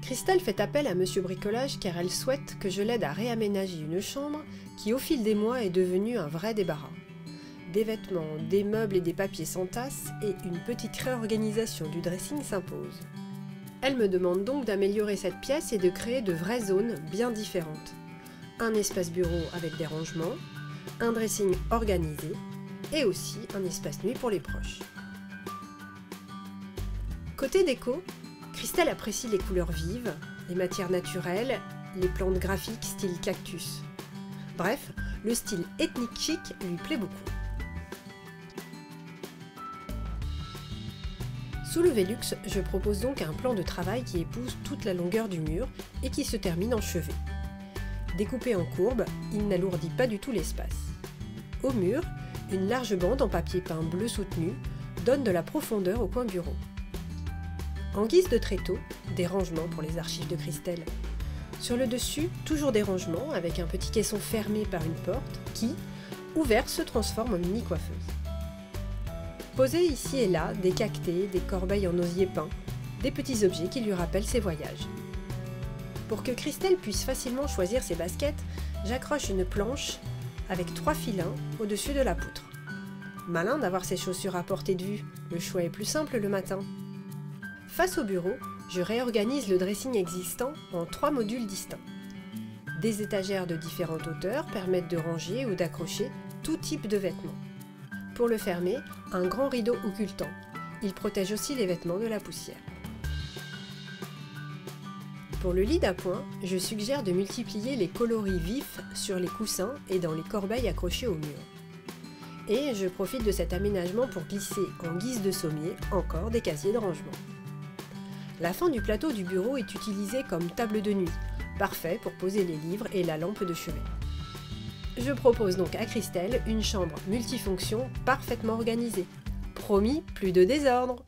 Christelle fait appel à Monsieur Bricolage car elle souhaite que je l'aide à réaménager une chambre qui au fil des mois est devenue un vrai débarras. Des vêtements, des meubles et des papiers s'entassent et une petite réorganisation du dressing s'impose. Elle me demande donc d'améliorer cette pièce et de créer de vraies zones bien différentes. Un espace bureau avec des rangements, un dressing organisé et aussi un espace nuit pour les proches. Côté déco, Christelle apprécie les couleurs vives, les matières naturelles, les plantes graphiques style cactus. Bref, le style ethnique chic lui plaît beaucoup. Sous le Velux, je propose donc un plan de travail qui épouse toute la longueur du mur et qui se termine en chevet. Découpé en courbe, il n'alourdit pas du tout l'espace. Au mur, une large bande en papier peint bleu soutenu donne de la profondeur au coin bureau. En guise de tréteau, des rangements pour les archives de Christelle. Sur le dessus, toujours des rangements avec un petit caisson fermé par une porte qui, ouverte, se transforme en mini coiffeuse. Posés ici et là, des cactés, des corbeilles en osier peint, des petits objets qui lui rappellent ses voyages. Pour que Christelle puisse facilement choisir ses baskets, j'accroche une planche avec 3 filins au-dessus de la poutre. Malin d'avoir ses chaussures à portée de vue, le choix est plus simple le matin. Face au bureau, je réorganise le dressing existant en 3 modules distincts. Des étagères de différentes hauteurs permettent de ranger ou d'accrocher tout type de vêtements. Pour le fermer, un grand rideau occultant. Il protège aussi les vêtements de la poussière. Pour le lit d'appoint, je suggère de multiplier les coloris vifs sur les coussins et dans les corbeilles accrochées au mur. Et je profite de cet aménagement pour glisser en guise de sommier encore des casiers de rangement. La fin du plateau du bureau est utilisée comme table de nuit, parfait pour poser les livres et la lampe de chevet. Je propose donc à Christelle une chambre multifonction parfaitement organisée. Promis, plus de désordre!